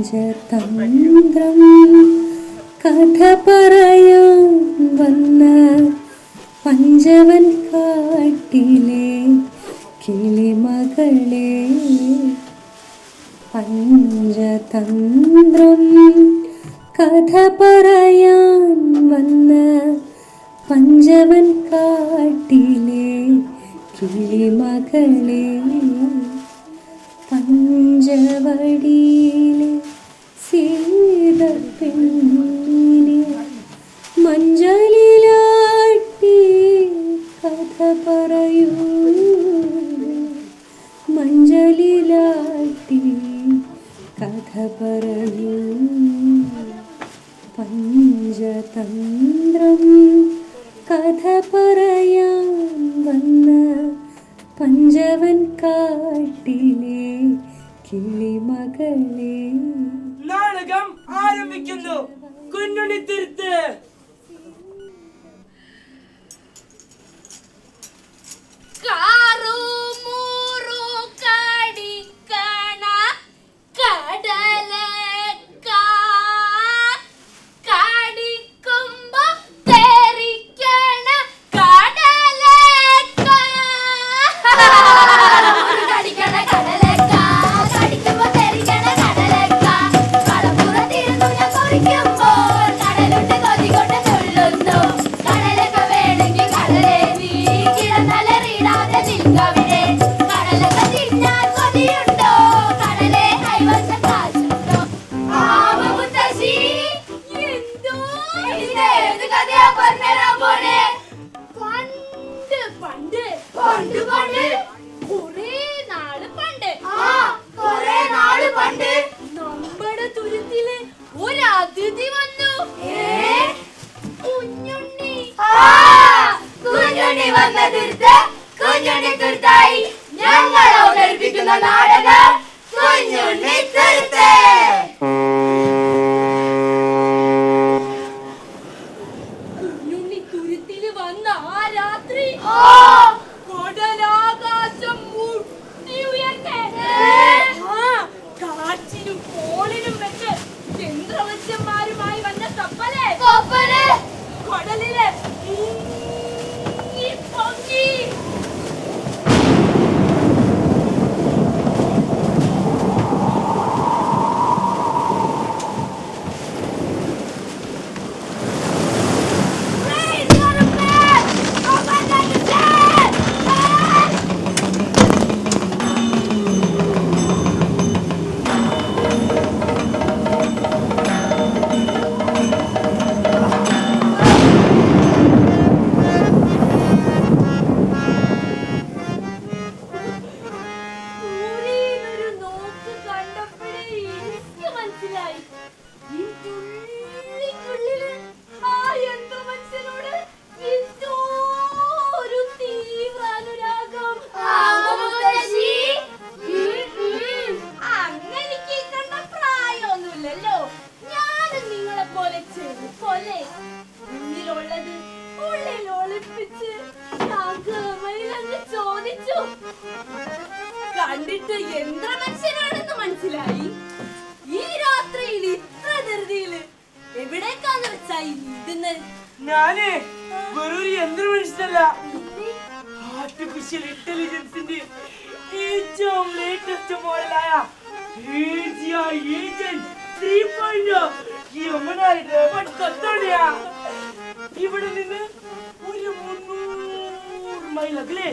പഞ്ചതന്ത്രം കഥ പറയാൻ വന്ന പഞ്ചവൻ കാട്ടിലെ കിളിമകളെ. പഞ്ചതന്ത്രം കഥ പറയാൻ വന്ന പഞ്ചവൻ കാട്ടിലെ കിളിമകളെ. പഞ്ചവടിയിലെ സീതപ്പെണ്ണിനെ മഞ്ചലിലാട്ടി കഥ പറയൂ, മഞ്ചലിലാട്ടി കഥ പറയൂ. പഞ്ചതന്ത്രം കഥ പറയാൻ വന്ന പഞ്ചവൻ കാട്ടിലെ കിളിമകളെ. നാടകം ആരംഭിക്കുന്നു. കുഞ്ഞുണ്ണിത്തുരുത്ത്. നമ്മുടെ തുരുത്തില് ഒരു അതിഥി വന്നു. കുഞ്ഞുണ്ണി വന്ന തുരുത്ത് കുഞ്ഞുണ്ണിത്തുരുത്തായി ഞങ്ങൾ അവതരിപ്പിക്കുന്ന നാടകം കുഞ്ഞുണ്ണിത്തുരുത്ത്. കുഞ്ഞുണ്ണിത്തുരുത്തില് വന്ന ആ രാത്രി കൊടലാകാശം മുട്ടി ഉയർന്നേ. കാറ്റിനും കോളിനും വെച്ച് ചന്ദ്രവശന്മാരുമായി വന്ന കപ്പല് കൊടലില് പൊങ്ങി. കണ്ടിട്ട് യന്ത്രമനുഷ്യനാണെന്ന് മനസ്സിലായി. ഈ രാത്രിയിൽ ഇത്ര ധൃതിയില് എവിടേക്കാന്ന് വെച്ചായി നീന്തുന്നത്? ഞാന് വെറൊരു യന്ത്രമനുഷ്യനല്ല, ആർട്ടിഫിഷ്യൽ ഇന്റലിജൻസിന്റെ ഏറ്റവും ലേറ്റസ്റ്റ് മോഡലായ ഇവിടെ നിന്ന് ഒരു 300 മൈൽ അകലെ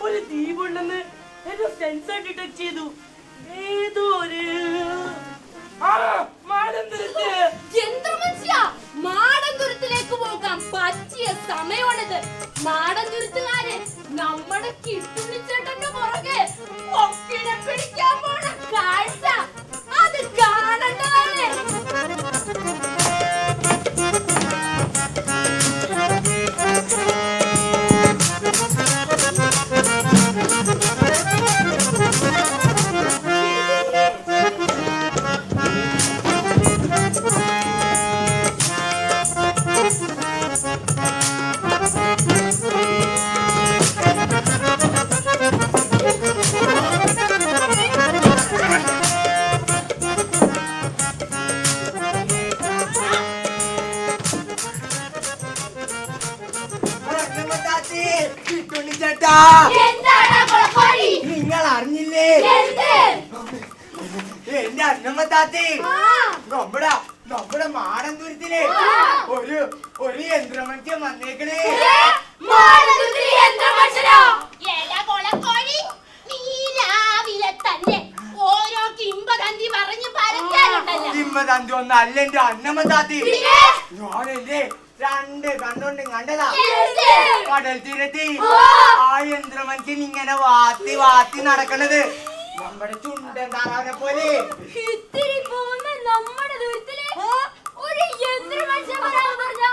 ഒരു ദ്വീപുണ്ടെന്ന് എന്റെ സെൻസർ ഡിറ്റക്ട് ചെയ്തു. ഏതോ ഒരു മാടന്തുരത്തിലേക്ക് പോകാൻ പറ്റിയ സമയമാണിത്. മാടന്തുരത്തുകാര് നമ്മുടെ കിട്ടുണ്ണിച്ചേട്ടന്റെ പുറകെ ഒക്കിനെ പിടിക്കാൻ പോണ കാഴ്ച അത് കാണണ്ടതാണ്. ചേട്ടാ നിങ്ങൾ അറിഞ്ഞില്ലേ എന്റെ അന്നമ്മ താത്തി നമ്മുടെ മാടന്തൂരത്തില് ഒരു യന്ത്രമനുഷ്യൻ വന്നേക്കണേ. കിംബദന്തി ഒന്നല്ല എന്റെ അന്നമ്മ താത്തി, ഞാൻ എന്റെ 2 കണ്ണുകൊണ്ട് കണ്ടതാ. കടൽ തീരത്തി ആ യന്ത്രമനുഷ്യൻ ഇങ്ങനെ വാത്തി വാത്തി നടക്കണത് നമ്മുടെ ചുണ്ടൻ താറാവിനെ പോലെ. ഇത്തിരി പോകുന്ന നമ്മുടെ ദൂരത്തില് ഒരു യന്ത്രമനുഷ്യൻ വരാൻ പറഞ്ഞ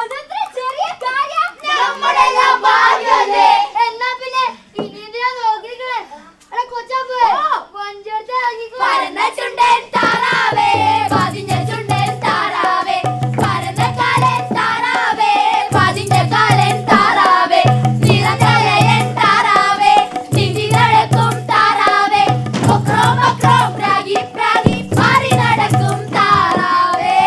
അതത്ര ചെറിയ കാര്യം. നമ്മളെല്ലാം ഭാഗ്യല്ലേ. എന്നാ പിന്നെ ഇനി എന്തിനാ നോക്കിരിക്കണേ? കൊച്ചാപ്പ് വഞ്ചിയെടുത്ത് ഇറങ്ങിക്കോ. പരന്ന ചുണ്ടൻ താറാവേ, പതിഞ്ഞ ചുണ്ടൻ താറാവേ, പരന്ന കാലൻ താറാവേ, പതിഞ്ഞ കാലൻ താറാവേ, നിറതലയൻ താറാവേ, നീന്തി നടക്കും താറാവേ, മക്രോ മക്രോ പ്രാഗി പ്രാഗി പാറി നടക്കും താറാവേ.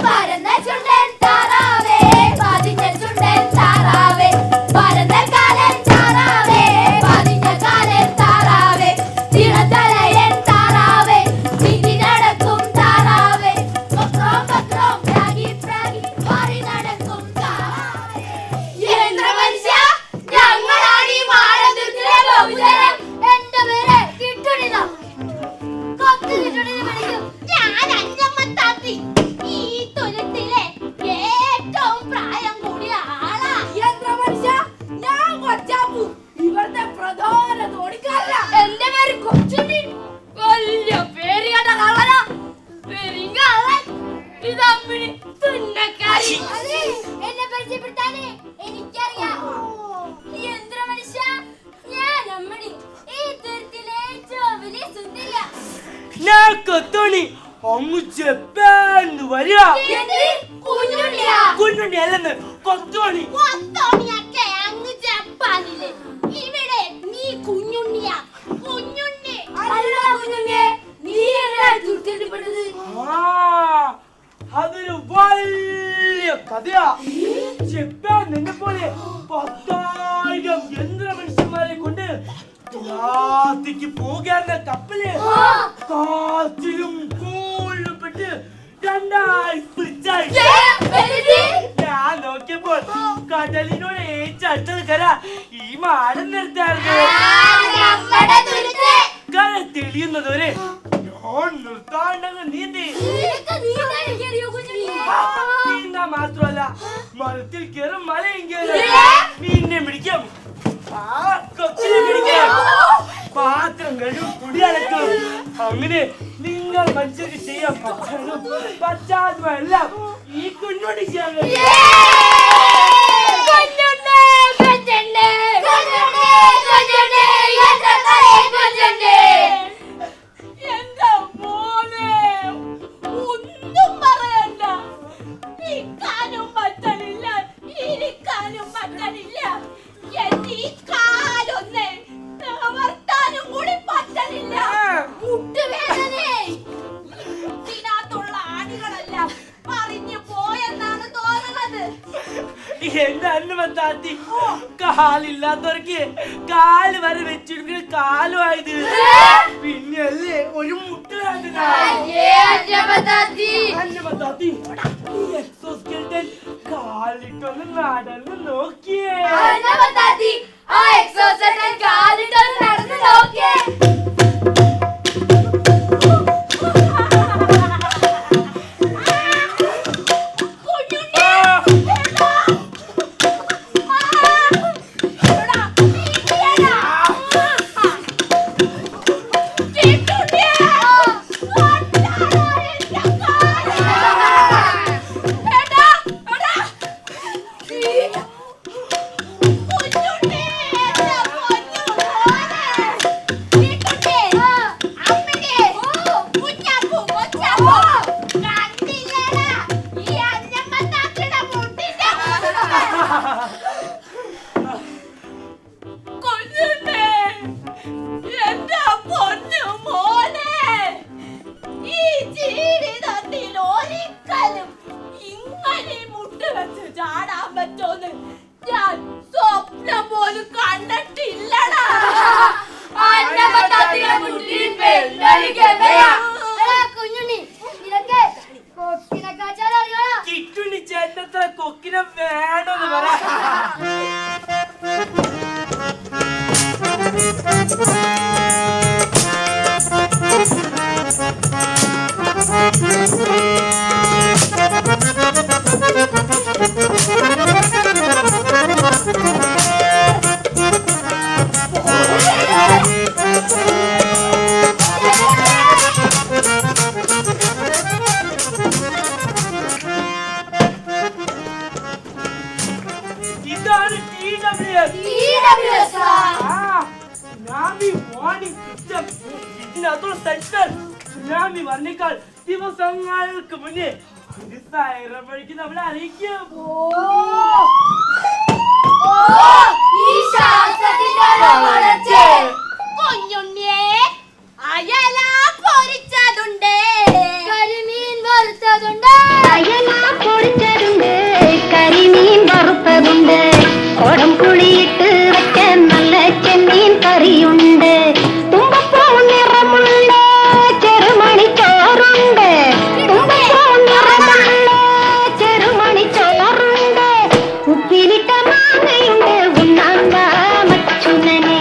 പരന്ന ചുണ്ടൻ താറാവേ, പതിഞ്ഞ ചുണ്ടൻ താറാവേ, പരന്ന കാലൻ താറാവേ, പതിഞ്ഞ കാലൻ താറാവേ, നിറതലയൻ താറാവേ, നീന്തി നടക്കും താറാവേ, മക്രോ മക്രോ പ്രാഗി പ്രാഗി പാറി നടക്കും താറാവേ. യന്ത്രമനുഷ്യ, ഞങ്ങളാണ് ഈ മാടന്തൂരത്തിലെ ബഹുജനം. എന്റെ പേര് കിട്ടുണിതാ. കൊത്തു കിട്ടുണിന്ന് വിളിക്കും. ഞാൻ അന്നമ്മ താത്തി, ഈ തുരുത്തിലെ ഏറ്റവും പ്രായം കൂടിയ ആളാ. യന്ത്രമനുഷ്യ, ഞാൻ കൊച്ചാപ്പു, ഇവിടുത്തെ പ്രധാന തോണിക്കാരനാ. എന്റെ പേര് കൊച്ചുണ്ണി. വലിയ പേര് കേട്ട കള്ളനാ. പെരിങ്കള്ളൻ, ഇതമ്മിണി, തുന്നക്കാരി. എന്നെ പരിചയപ്പെടുത്താനേ എനിക്കറിയാം. യന്ത്രമനുഷ്യ, ഞാൻ അമ്മണി, ഈ തുരുത്തിലെ ഏറ്റവും വലിയ സുന്ദരിയാ. ഞാൻ കൊത്തോണി അങ്ങ് ജപ്പാൻ വരിക. കുഞ്ഞുണ്ണിയാ? കുഞ്ഞുണ്ണി അല്ലെന്ന് കൊത്തോണി. കൊത്തോണിയൊക്കെ അങ്ങ് ജപ്പാനില്. ഇവിടെ നീ കുഞ്ഞുണ്ണിയാ. കുഞ്ഞുണ്ണി അല്ല കുഞ്ഞുണ്ണിയെ, നീ എങ്ങനെ തുരുത്തിൽപ്പെട്ടത്? അതൊരു വലിയ കഥയാ. ജപ്പാൻ നിന്നെ പോലെ 10,000 യന്ത്രമനുഷ്യന്മാരെ കൊണ്ട് യാത്രയ്ക്ക് പോകാവുന്ന കപ്പല് കാറ്റിലും കോളിലും പെട്ട് 2 പിടിച്ചായി. ഞാൻ നോക്കിയപ്പോൾ കടലിനോട് ഏറ്റടുത്തത് കര ഈ മാടം നിർത്തായിരുന്നു. കര തെളിയുന്നതൊരു ഞാൻ നിർത്താണ്ടെന്ന് നീന്തി. നീന്താ മാത്രമല്ല മരത്തിൽ കയറും മലയും കയറും. മീനിനെ പിടിക്കും, കൊച്ചിനെ പിടിക്കും, പാത്രം കഴിവും കുടിയടക്കും. അങ്ങനെ നിങ്ങൾ മനുഷ്യർക്ക് ചെയ്യാൻ പറ്റാനും പറ്റാത്തതെല്ലാം ഈ കുഞ്ഞോട് ചെയ്യാൻ കഴിയും. എന്റെ മോനെ, ഒന്നും പറയണ്ട. നിൽക്കാനും പറ്റണില്ല, ഇരിക്കാനും പറ്റണില്ല. എന്റെ ഈ കാലൊന്ന് നിവർത്താനും കൂടി പറ്റണില്ല. മുട്ടുവേദനേ. ഇതിനകത്തുള്ള ആണികളെല്ലാം മറിഞ്ഞു പോയെന്നാണ് തോന്നുന്നത്. എന്റെ അന്നമത്താത്തി, കാലില്ലാത്തവർക്ക് കാല് വരെ വെച്ചിട്ട് കാലുമായത്. പിന്നെയല്ലേ ഒരു മുട്ടുകാരനാ. അന്നമത്താത്തി, ഈ എക്സോസ്കെൽട്ടൻ കാലിട്ടൊന്ന് നടന്ന് നോക്കിയേ. ആ എക്സോസ്കെൽട്ടൻ കാലിട്ടൊന്ന് നടന്ന് നോക്കിയേ. ഇതാണ് സുനാമി വാർണിംഗ് സിസ്റ്റം. ഇതിനകത്തുള്ള സെൻസർ സുനാമി വന്നേക്കാൾ ദിവസങ്ങൾക്ക് മുന്നേ ഒരു സൈറൻ വഴിക്ക് നമ്മളെ അറിയിക്കും. കുഞ്ഞുണ്ണിയെ അയല പൊരിച്ചതുണ്ട്, കരിമീൻ വറുത്തതുണ്ട്, അയല പൊരിച്ചതുണ്ട്, കരിമീൻ വറുത്തതുണ്ട്, കൊടംപുളിയിട്ട് വെച്ച നല്ല ചെമ്മീൻ കറിയുണ്ട്, തുമ്പപ്പൂ നിറമുണ്ട്, ചെറുമണിച്ചോറുണ്ട്, തുമ്പപ്പൂ നിറമുള്ള ചെറുമണിച്ചോറുണ്ട്, ഉപ്പിലിട്ട മാങ്ങയുണ്ട്, ഉണ്ണാൻ വാ മച്ചുനനെ,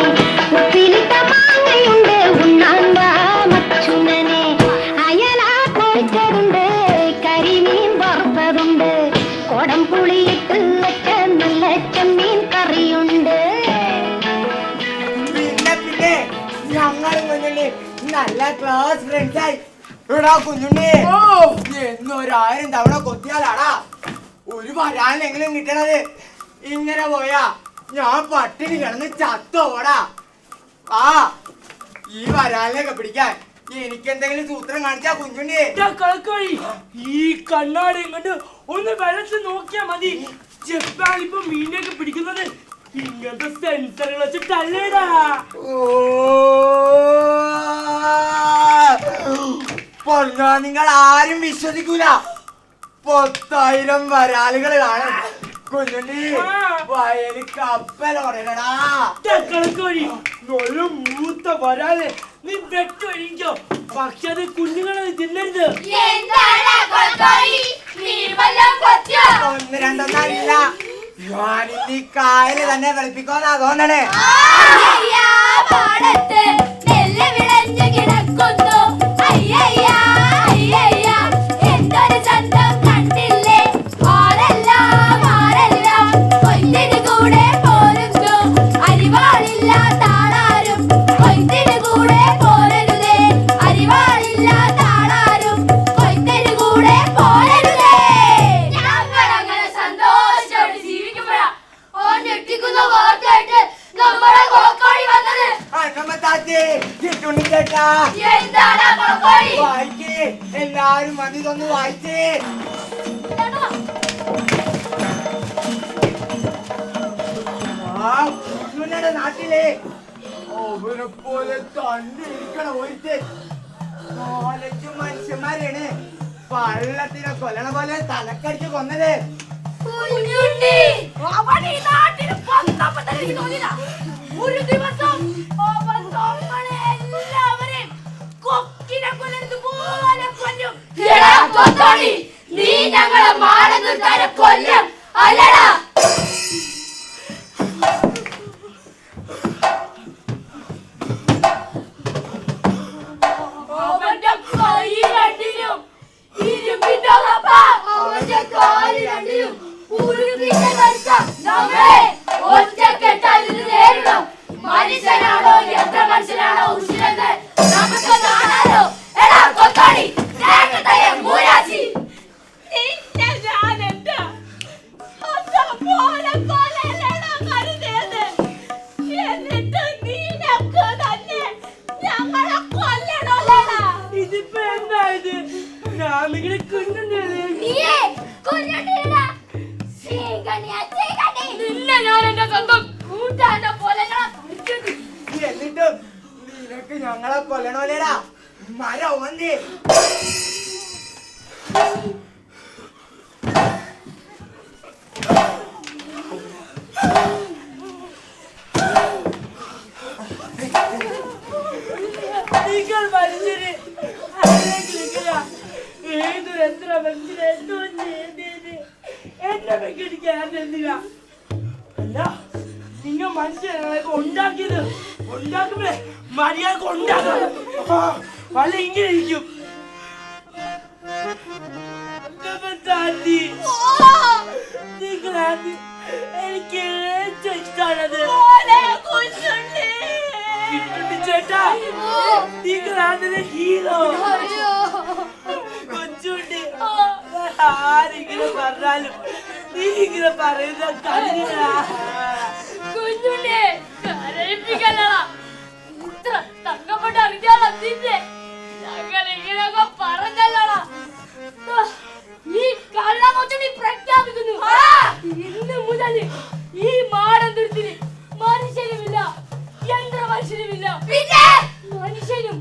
ഉപ്പിലിട്ട മാങ്ങയുണ്ട്, ഉണ്ണാൻ വാ മച്ചുനനെ, അയല പൊരിച്ചതുണ്ട്, കരിമീൻ വറുത്തതുണ്ട്, കൊടംപുളിയിട്ട് വെച്ച നല്ല ചെമ്മീൻ കറിയുണ്ട്. പിന്നെ ഞങ്ങൾ കുഞ്ഞുണ്ണി നല്ല ക്ലോസ് ഫ്രണ്ട്സായി. എടാ കുഞ്ഞുണ്ണി, എന്നൊരായിരം തവണ കൊത്തിയാലാടാ ഒരു വരാനെങ്കിലും കിട്ടണത്. ഇങ്ങനെ പോയാ ഞാൻ പട്ടിണി കിടന്ന് ചത്തോടാ. ആ ഈ വരാലിനൊക്കെ പിടിക്കാൻ എനിക്കെന്തെങ്കിലും സൂത്രം കാണിച്ചാ കുഞ്ഞുണ്ണി. കളക്കോഴി, ഈ കണ്ണാടിയും കൊണ്ട് ഒന്ന് വെള്ളത്തിൽ നോക്കിയാ മതി. ജപ്പാൻ ഇപ്പൊ മീനൊക്കെ പിടിക്കുന്നത് ഇങ്ങനത്തെ സെൻസറുകൾ വെച്ചിട്ടല്ലേടാ. പൊന്നാ, നിങ്ങൾ ആരും വിശ്വസിക്കൂല. 10,000 വരാലുകൾ കാണും കുഞ്ഞുണ്ണി. വയല് കപ്പലോടണടാ. കളക്കോഴി, നല്ല മൂത്ത വരാല് നീ വെട്ടൊഴിക്കോ, പക്ഷെ അത് കുഞ്ഞുങ്ങളെ തിന്നരുത്. ഒന്ന് രണ്ടൊന്നല്ല, ഞാനിന്ന് ഈ കായല് തന്നെ വെളുപ്പിക്കോന്നാ തോന്നണേ. എന്തൊരു ചന്തം കണ്ടില്ലേ, ആരെല്ലാം ആരെല്ലാം കൊയ്ത്തിന് കൂടെ പോരുന്നു, അരിവാളില്ല താളാരും കൊയ്ത്തിന് കൂടെ പോരരുതേ, അരിവാളില്ല താളാരും കൊയ്ത്തിന് കൂടെ പോരരുതേ. ഞങ്ങൾ അങ്ങനെ സന്തോഷത്തോടെ ജീവിക്കുമ്പോഴാ ഓൻ ഞെട്ടിക്കുന്ന വാർത്തയായിട്ട് നമ്മുടെ കോക്കോഴി വന്നത്. എന്താണ് കോക്കോഴി? വായിക്കേ, എല്ലാരും വന്നിതൊന്ന് വായിച്ചേ. കുഞ്ഞുണ്ണയുടെ നാട്ടിലെ അവനെ പോലെ തന്നിരിക്കണ ഒരുത്ത് 4-5 മനുഷ്യന്മാരാണ് പള്ളത്തിനെ കൊല്ലണ പോലെ തലക്കടിച്ച് കൊന്നത്. കുഞ്ഞുണ്ണി, അവൻ ഈ നാട്ടിന് വന്നപ്പോ തന്നെ എനിക്ക് തോന്നിയതാ, ഒരു ദിവസം അവൻ നമ്മളെ എല്ലാവരെയും കൊക്കിനെ കൊല്ലുന്നത് പോലെ കൊല്ലും. എടാ കൊത്തോണി, നീ ഞങ്ങളെ മാനം നിർത്താനെ കൊല്ലും അല്ലടാ. അവന്റെ കൈ രണ്ടിലും ഇരുമ്പിന്റെ കപ്പ, അവന്റെ കാല് രണ്ടിലും ഉരുക്കിന്റെ കടിച്ച നമ്മളെ ഒറ്റക്കെട്ടാലിന് നേരിടും. മനുഷ്യനാണോ എത്ര മനുഷ്യനാണോ ഉഷിരെന്ന് നമുക്ക് കാണാലോ. എടാ കൊത്താണി, നേരത്തെ മൂരാച്ചി, നിന്നെ ഞാനെന്താ പോലെ കൊല്ലല്ലേടാ കരുതിയത്. എന്നിട്ട് നിനക്ക് തന്നെ ഞങ്ങളെ കൊല്ലണോടാ. ഇതിപ്പോ എന്തായത്? നാമിങ്ങനെ കുഞ്ഞുണ്ണിയല്ലേ. നിന്നെ ഞാൻ എന്റെ സ്വന്തം കൂട്ടാന്റെ പോലെ എന്നിട്ടും നിനക്ക് ഞങ്ങളെ കൊല്ലണോലേടാ മരം വന്നേ. നിങ്ങൾ മനുഷ്യര് ഏതൊരു എത്ര മനുഷ്യരെ എന്തോ ചെയ്തേന് എന്നെ വെക്കിടിക്കാറില്ല. അല്ല, നിങ്ങൾ മനുഷ്യരൊക്കെ ഉണ്ടാക്കിയത് ഉണ്ടാക്കുമ്പോഴേ മര്യാദ ഉണ്ടാക്കണം. പല ഇങ്ങനെ ഇരിക്കും. നിങ്ങളാണ് എനിക്ക് ഏറ്റവും ഇഷ്ടമാണത്. മോനെ കുഞ്ഞുണ്ണി. കിട്ടുണ്ടി ചേട്ടാ, നിങ്ങളാണ് ഹീറോ. കൊച്ചുണ്ടി, ആരെങ്കിലും പറഞ്ഞാലും നീ ഇങ്ങനെ പറയുന്ന കണ്ടില്ല. കുഞ്ഞുണ്ണി കരയിപ്പിക്കല്ലടാ. ഇത്ര തങ്കപ്പെട്ട് അറിഞ്ഞാളാ നിന്നെ. ഞങ്ങൾ ഇങ്ങനെയൊക്കെ പറഞ്ഞല്ലടാ. ഈ കള്ള കൊച്ചുണ്ണി പ്രഖ്യാപിക്കുന്നു, ഇന്ന് മുതൽ ഈ മാടന്തുരത്തിന് മനുഷ്യനുമില്ല, യന്ത്ര മനുഷ്യനുമില്ല. പിന്നെ മനുഷ്യനും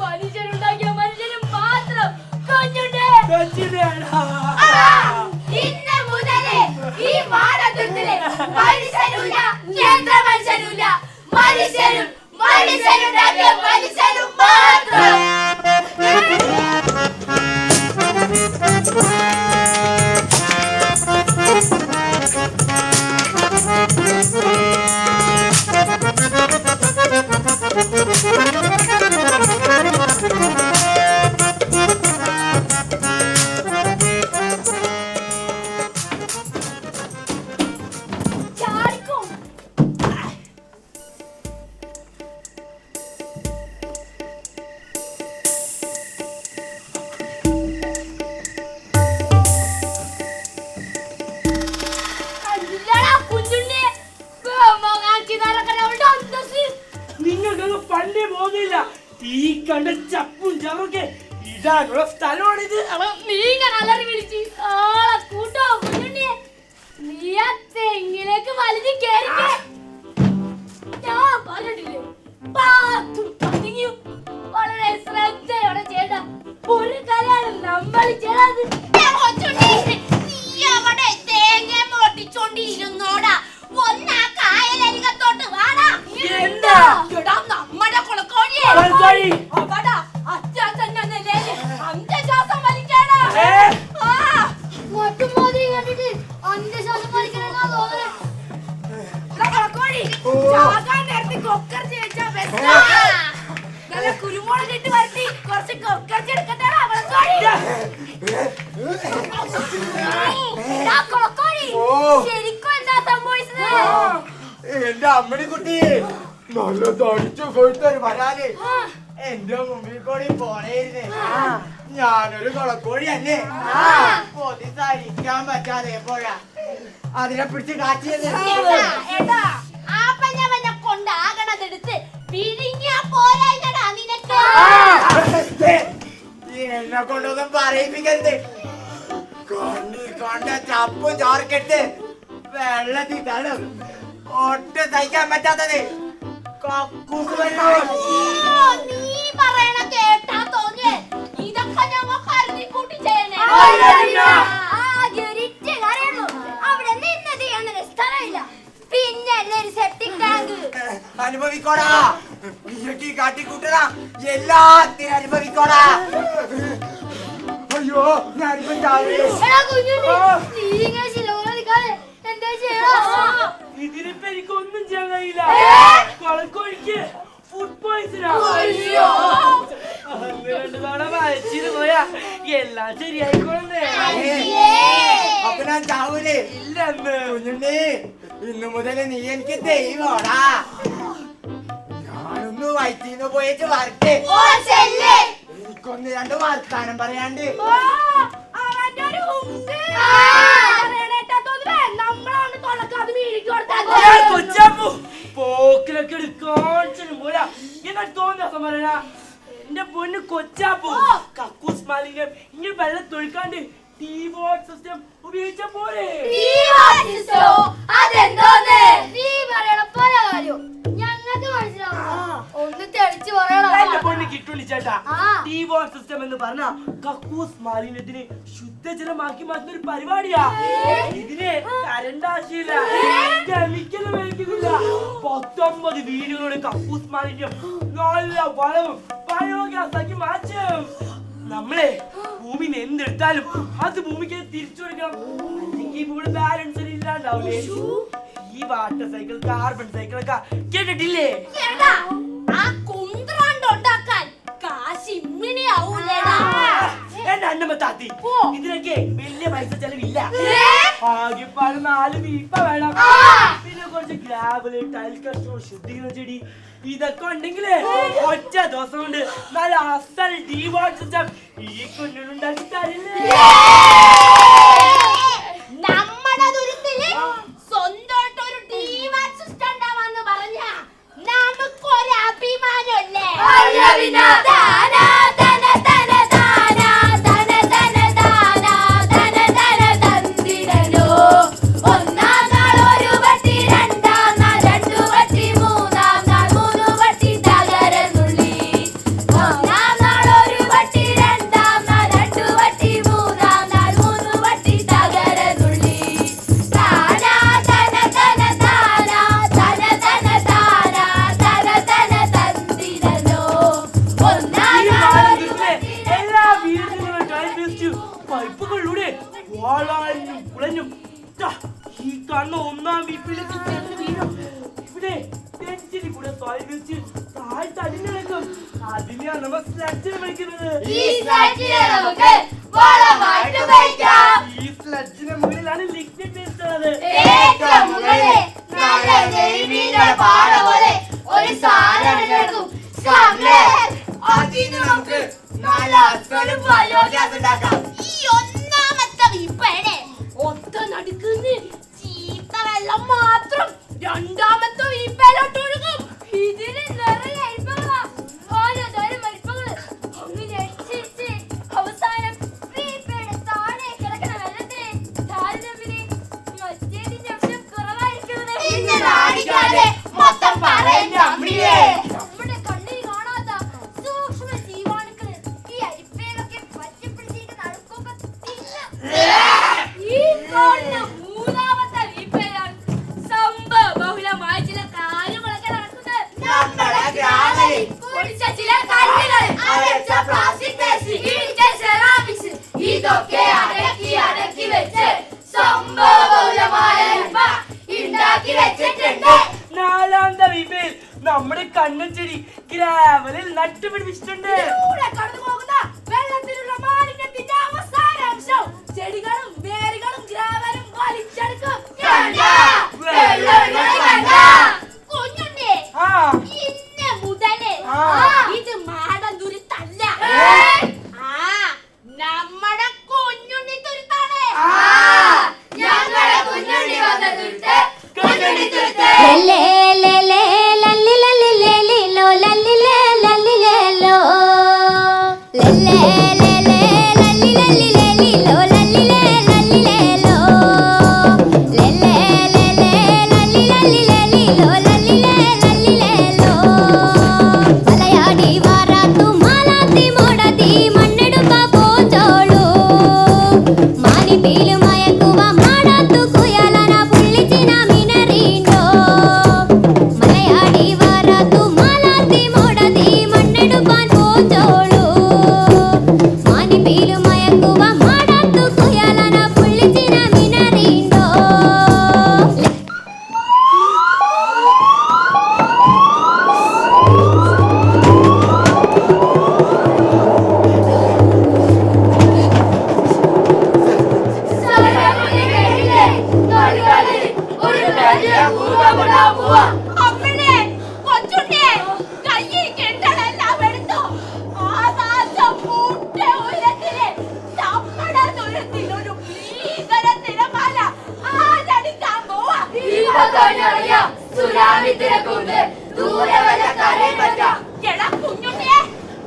മനുഷ്യനുണ്ടാക്കിയ മനുഷ്യനും മാത്രം. ഇന്ന് മുതൽ ഈ മാടന്തുരത്തിന് മനുഷ്യനുമില്ല, യന്ത്ര മനുഷ്യനുമില്ല, മനുഷ്യനും മനുഷ്യനുണ്ടാക്കിയ മനുഷ്യനും മാത്രം. നിങ്ങൾക്കൊന്നും പണ്ടേ പോകുന്നില്ല. ഈ കണ്ട ചപ്പും ചവറൊക്കെ ഇടാനുള്ള സ്ഥലമാണിത്. നീ ഇങ്ങനെ അലറി വിളിച്ച് ആളെ കൂട്ടോ കുഞ്ഞുണ്ണിയെ. നീ ആ തെങ്ങിലേക്ക് വലിഞ്ഞ് കേറിക്കേ. ഞാൻ പറഞ്ഞിട്ടില്ലേ, പാത്തും പതുങ്ങിയും വളരെ ശ്രദ്ധയോടെ ചെയ്യേണ്ട ഒരു കലയാണ് നമ്മൾ ചെയ്തത്. നീ അവിടെ തേങ്ങ പൊട്ടിച്ചോണ്ടിരുന്നോടാ. ഒന്നാ കായലരികത്തോട്ട് വാടാ. എന്താ നമ്മുടെ കുളക്കോഴിയെ അവിടെ അച്ഛൻ തന്നെ അന്ത്യശ്വാസം വലിക്കാടാ. മറ്റുമോദി കണ്ടിട്ട് അന്ത്യശ്വാസം വലിക്കണെന്നാ തോന്നുന്നത്. കുളക്കോഴി ചാകാൻ നേരത്തെ കൊക്കർച്ചി വെച്ചാ ബെസ്റ്റാ. നല്ല കുരുമുളക് ഇട്ട് വരട്ടി കുറച്ച് കൊക്കർച്ചി എടുക്കട്ടാടാ കുളക്കോഴി. കുളക്കോഴി ശരിക്കും എന്താ സംഭവിച്ചത്? എന്റെ അമ്മടി കുട്ടി നല്ല തടിച്ചു കൊഴുത്തൊരു വരാല് എന്റെ മുമ്പിൽ കൂടി പോണേരുന്നേ. ഞാനൊരു കൊളക്കോഴി അല്ലേ, പൊതി സഹിക്കാൻ പറ്റാതെ പോഴാ അതിനെ പിടിച്ച് കാച്ചിയത്. കൊണ്ടാകണതെടുത്ത് പിഴിഞ്ഞാ പോരാ നിനക്ക്. എന്നെ കൊണ്ടൊന്നും പറയിപ്പിക്കരുത്. കണ്ണിൽ കണ്ട ചപ്പും ചോർക്കെട്ട് വെള്ളത്തിൽ തടും ഒട്ടും സഹിക്കാൻ പറ്റാത്തത് കക്കൂസ് വെള്ളം. നീ പറയണ കേട്ടാ തോന്നിയേ ഇതൊക്കെ ഞങ്ങൾ കരുതി കൂട്ടി ചെയ്യണേ. അവിടെ നിന്ന് ചെയ്യാനൊരു സ്ഥലമില്ല, പിന്നെ ഒരു സെപ്റ്റിക് ടാങ്ക്. അനുഭവിക്കോടാ, നീയൊക്കെ കാട്ടിക്കൂട്ടടാ, എല്ലാത്തിനും അനുഭവിക്കോടാ. അയ്യോ ഞാനിപ്പം ചാവേ. ഇതിനിപ്പോ എനിക്കൊന്നും ചെയ്യാൻ കഴിയില്ല. കൊളക്കോഴിക്ക് ഫുഡ് പോയിസനാ. അന്ന് 2 തവണ വയച്ചിന് പോയാ എല്ലാം ശരിയായിക്കോളേ. അപ്പൊ ഞാൻ ചാവൂലേ? ഇല്ലെന്ന് കുഞ്ഞുണ്ണി, ഇന്നു മുതൽ നീ എനിക്ക് ദൈവോടാ. ഞാനൊന്ന് വയറ്റിന്ന് പോയിട്ട് വരട്ടെ. എനിക്കൊന്ന് 2 വർത്താനം പറയാണ്ട്. കൊച്ചാപ്പു പോക്കിലൊക്കെ എടുക്കാനും പോരാ. എന്നാ തോന്നിയാസം പറയണ എന്റെ പൊന്ന് കൊച്ചാപ്പു. കക്കൂസ് മാലിന്യം ഇങ്ങനെ വെള്ളം തൊഴിക്കാണ്ട് ടീബോർഡ് സിസ്റ്റം ഉപയോഗിച്ച പോലെ. എന്റെ പൊന്ന് കിട്ടുള്ളി ചേട്ടാ, ടീബോർഡ് സിസ്റ്റം എന്ന് പറഞ്ഞ കക്കൂസ് മാലിന്യത്തിന് ശുദ്ധജലമാക്കി മാറ്റുന്ന ഒരു പരിപാടിയാ. ഇതിന് കരണ്ട് ആശയില്ല, കെമിക്കൽ ഉപയോഗിക്കുന്നില്ല. 19 വീടുകളുടെ കക്കൂസ് മാലിന്യം നല്ല വളവും ബയോഗ്യാസ് ആക്കി മാറ്റും. നമ്മളെ ഭൂമിന്ന് എന്തെടുത്താലും അത് ഭൂമിക്ക് തിരിച്ചു കൊടുക്കണം, അല്ലെങ്കിൽ ഇവിടെ ബാലൻസ് ഇല്ലാണ്ടാവില്ലേ. ഈ വാട്ടർ സൈക്കിൾ, കാർബൺ സൈക്കിൾ ഒക്കെ കേട്ടിട്ടില്ലേ? എന്റെ അന്നമ്മ താത്തി ഇതിനൊക്കെ വലിയ പൈസ ചെലവില്ല. ആകെ 4 വീപ്പ വേണം, പിന്നെ കുറച്ച് ഗ്രാവല്, ടൈൽ കഷ്ണം, ശുദ്ധീകരണ ചെടി, ഇതൊക്കെ ഉണ്ടെങ്കിലേ ഒറ്റ ദിവസം കൊണ്ട് നല്ല അസൽ ഡീവാർഡ് സിസ്റ്റം ഈ കുഞ്ഞുണ്ടാക്കി തരില്ലേ. നമ്മുടെ ദുരിതത്തില് സ്വന്തമായിട്ട് ഒരു ഡീവാർഡ് സിസ്റ്റം ഉണ്ടാവാന്ന് പറഞ്ഞ നമുക്കൊരു അഭിമാനമല്ലേ? പൈപ്പുകളിലൂടെ വാളാനും കുളഞ്ഞും ഈ കണ്ണ് 1-ാം വീപ്പിലേക്ക് ചെന്ന് വീഴും. ഇവിടെ ടെൻഷനിൽ കൂടെ സോയിൽ വെച്ച് താഴ്ത്ത് അടിഞ്ഞിളക്കും. അതിനെയാണ് നമ്മൾ സ്ലഡ്ജിനെ വിളിക്കുന്നത്. ഈ സ്ലഡ്ജിന് മുകളിലാണ് ലിക്വിഡ് പേസ്റ്റ് ഉള്ളത്. ഈ ഒന്നാമത്തെ വീപ്പേടെ ഒത്ത നടുക്കുന്ന് ചീത്ത വെള്ളം മാത്രം രണ്ടാമത്തെ വീപ്പയിലോട്ട് ഒഴുകും. ഇതിന് നിറയെ അരിപ്പകളാ, ഓരോതോരം അരിപ്പകള്. അങ്ങനെ അടിച്ചിരിച്ച് അവസാനം വീപ്പയുടെ താഴെ കിടക്കണ വെള്ളത്തിന് താരതമ്യേന മറ്റേതിന്റെ അംശം കുറവായിരിക്കുന്നത്. നമ്മുടെ കണ്ണിൽ കാണാത്ത സൂക്ഷ്മ ജീവാണുക്കള് ഈ അരിപ്പയിലൊക്കെ പറ്റിപ്പിടിച്ചിട്ട് നടക്കുമ്പോ ഈ കാണുന്ന മൂന്നാമത്തെ വീപ്പയിലാണ് സംഭവബഹുലമായ ചില കാര്യങ്ങളൊക്കെ നടക്കുന്നത്. പൊടിച്ച ചില കല്ലുകൾ, അരച്ച പ്ലാസ്റ്റിക് വേസ്റ്റ്, ഇടിച്ച സെറാമിക്സ്, ഇതൊക്കെ അടക്കി വെച്ച് സംഭവബഹുലമായ അരിപ്പ ഉണ്ടാക്കി വെച്ചിട്ടുണ്ട്. 4-ാമത്തെ വീപ്പയിൽ നമ്മുടെ കണ്ണഞ്ചെടി ഗ്രാവലിൽ നട്ടുപിടിപ്പിച്ചിട്ടുണ്ട്. ഇതിലൂടെ കടന്നുപോകുന്ന വെള്ളത്തിലുള്ള മാലിന്യത്തിന്റെ അവസാനാംശം ചെടികളും വേരുകളും ഗ്രാവലും വലിച്ചെടുക്കും. കുഞ്ഞുണ്ണി, ഇന്ന് മുതല് ഇത് മാടൻ തുരുത്തല്ല, നമ്മുടെ കുഞ്ഞുണ്ണി തുരുത്താണ്. ഞങ്ങളുടെ കുഞ്ഞുണ്ണി വന്ന തുരുത്ത് കുഞ്ഞുണ്ണി തുരുത്ത്.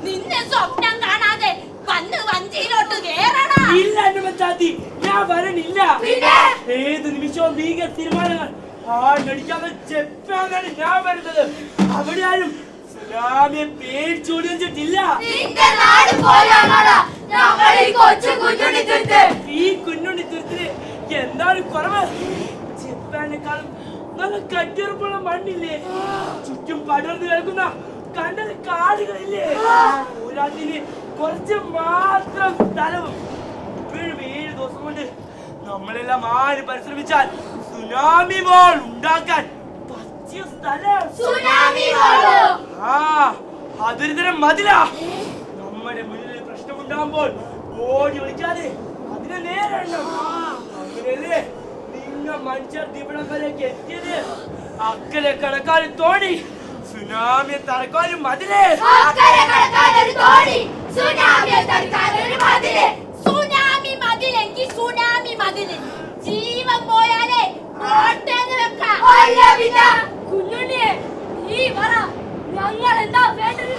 നിന്നെ സ്വപ്നം കാണാതെ വന്ന് വഞ്ചിയിലോട്ട് കേറണം. ഇല്ല അന്നമ്മ താത്തി, ഞാൻ വരണില്ല. ഏത് നിമിഷവും ഭീകര തീരുമാനങ്ങൾ ആടിക്കാതെ ജപ്പാനാണ് ഞാൻ വരുന്നത്. അവിടെ ആരും സുനാമിയെ പേടിച്ചോടി വെച്ചിട്ടില്ല. ഈ കുഞ്ഞുണ്ണി തുരുത്തിന് എന്താണ് കുറവ്? ജപ്പാനേക്കാളും നല്ല കട്ടിയുറപ്പുള്ള മണ്ണില്ലേ, ചുറ്റും പടർന്നു കിടക്കുന്ന കണ്ടൽ കാടുകളില്ലേ, പോരാത്തിന് കുറച്ച് മാത്രം സ്ഥലവും. ഇപ്പോഴും 7 ദിവസം കൊണ്ട് നമ്മളെല്ലാം ആര് പരിശ്രമിച്ചാൽ സുനാമി വാൾ ഉണ്ടാക്കാൻ പറ്റിയ സ്ഥലം. അതൊരു തരം മതിലാ. നമ്മുടെ മുന്നിൽ പ്രശ്നമുണ്ടാകുമ്പോൾ ഓടി വിളിക്കാതെ അതിനെ നേരെ എണ്ണം. അങ്ങനെയല്ലേ നിങ്ങൾ മനുഷ്യർ ഇവിടം വരെയൊക്കെ എത്തിയത്. അക്കരെ കടക്കാർ തോണി, സുനാമിയെ തറക്കാനും മതിലേ. സുനാമി മതിലെങ്കിൽ സുനാമി മതില് ജീവൻ പോയാലേ കുഞ്ഞുണ്ണിയെ നീ പറ, ഞങ്ങൾ എന്താ വേണ്ടത്?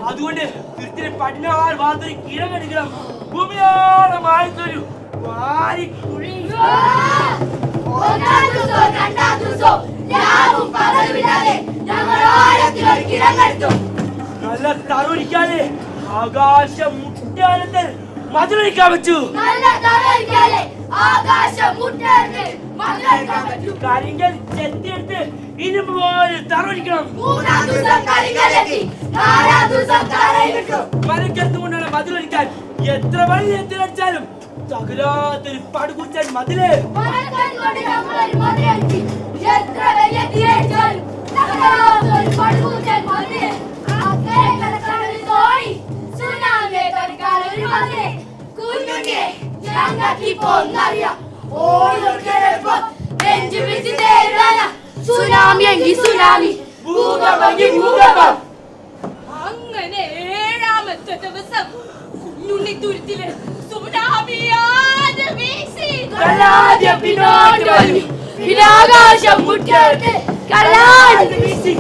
അതുകൊണ്ട് തിരുത്തിലെ പടിഞ്ഞാറ് ഭാഗത്തൊരു കിഴങ്ങടിക്കണം. ഭൂമിയോളം ആയിട്ടൊരു വാരിക്കുഴി. നല്ല തറുരിക്കാതെ ആകാശം മുട്ടാനത്തിൽ മധുരടിക്കാൻ പറ്റൂ. കരിങ്കൽ ചെത്തിയെടുത്ത് ഇരുമ്പ് പോലെ തറുരിക്കണം. മരക്കരുത്ത് കൊണ്ടാണ് മധുരടിക്കാൻ. എത്ര വലിയ എത്തിലടിച്ചാലും തകരാത്തൊരു പടുകൂറ്റാൻ മതിലേ. അങ്ങനെ 7ാമത്തെ ദിവസം കുഞ്ഞുണ്ണി തുരുത്തില് ആകാശം മുറ്റത്ത് കല്ലാടി വീശി.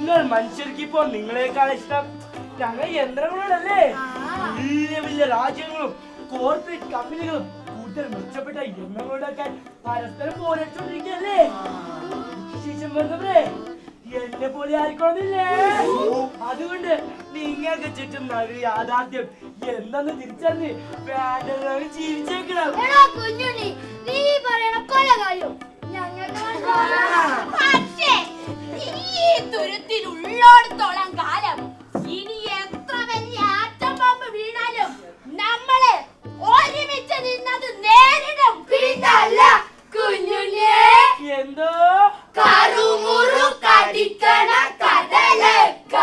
നിങ്ങൾ മനുഷ്യർക്ക് ഇപ്പോ നിങ്ങളെക്കാൾ ഇഷ്ടം ഞങ്ങൾ യന്ത്രങ്ങളോടല്ലേ. വലിയ വലിയ രാജ്യങ്ങളും കോർപ്പറേറ്റ് കമ്പനികളും കൂടുതൽ മെച്ചപ്പെട്ട യന്ത്രങ്ങളോടൊക്കെ പരസ്പരം പോരാടിക്കൊണ്ടിരിക്കല്ലേ. എന്നെ പോലെ ആയിക്കോന്നില്ലേ. അതുകൊണ്ട് നിങ്ങൾക്ക് ചുറ്റും നല്ലൊരു യാഥാർത്ഥ്യം എന്തെന്ന് തിരിച്ചറിഞ്ഞ് വേണ്ടത് ജീവിച്ചേക്കണം. നീ പറയണ പല കാര്യം ഈ തുരുത്തിലുള്ളോടത്തോളം കാലം ഇനി എത്ര വലിയ ആറ്റം ബോംബ് വീണാലും നമ്മള് ഒരുമിച്ച് നിന്നത് നേരിടും. പിന്നല്ല കുഞ്ഞുണ്ണേ. എന്തോ കറുമുറു കടിക്കണ കടലേക്ക,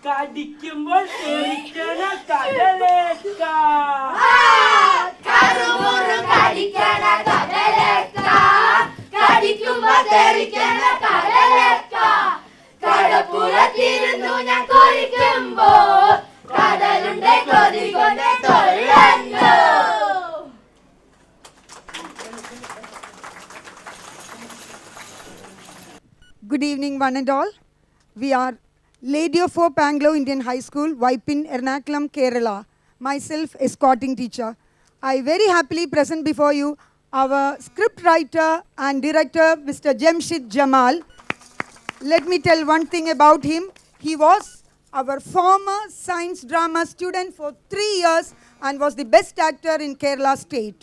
കടിക്കുമ്പോൾ തെറിക്കണ കടലേക്ക. കറുമുറു കടിക്കണ കടലേക്ക, കടിക്കുമ്പോൾ തെറിക്കണ കടലേക്ക. കടപ്പുറത്തിരുന്നു ഞാൻ കുറിക്കുമ്പോ കടലുണ്ട് കൊതി കൊണ്ട് തൊള്ളന്നു. Good evening, one and all. We are Lady of Hope Anglo Indian High School, Vaipin, Ernakulam, Kerala. Myself, escorting teacher. I very happily present before you our script writer and director, Mr. Jamshid Jamal. Let me tell one thing about him. He was our former science drama student for 3 years and was the best actor in Kerala state.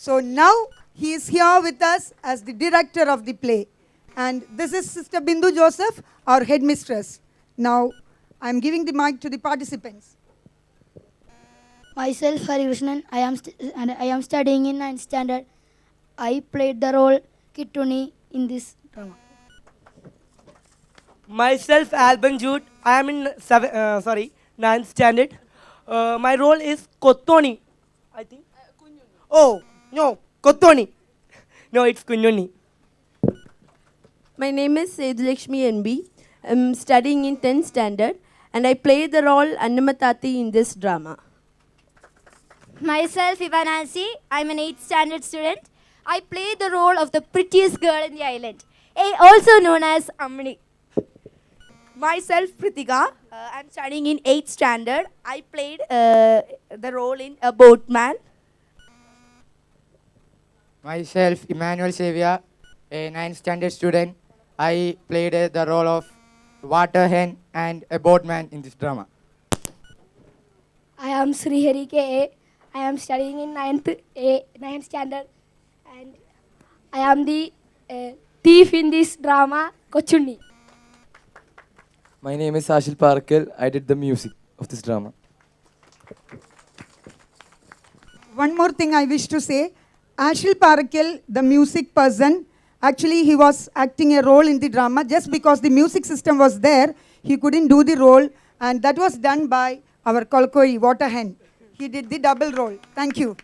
So now he is here with us as the director of the play. And this is Sister Bindu Joseph, our headmistress. Now, I am giving the mic to the participants. Myself, Hari Krishnan. I am studying in 9th standard. I played the role Kittuni in this drama. Myself, Alban Jude. I am in 9th standard. My role is Kottoni, I think. Oh, no, Kottoni. No, it's Kunyoni. My name is Sedulakshmi NB. I'm studying in 10th standard and I play the role Annamatati in this drama. Myself, Ivanasi. I'm an 8th standard student. I play the role of the prettiest girl in the island, also known as Amni. Myself, Pritika. I'm studying in 8th standard. I played the role in a boatman. Myself, Emmanuel Xavier, a 9th standard student. I played the role of water hen and a boatman in this drama. I am Srihari K.A. I am studying in 9th standard and I am the thief in this drama, Kochunni. My name is Ashil Parkel. I did the music of this drama. One more thing I wish to say. Ashil Parakel, the music person, actually he was acting a role in the drama. Just because the music system was there, he couldn't do the role, and that was done by our Kolkoi, Water Hen. He did the double role. Thank you.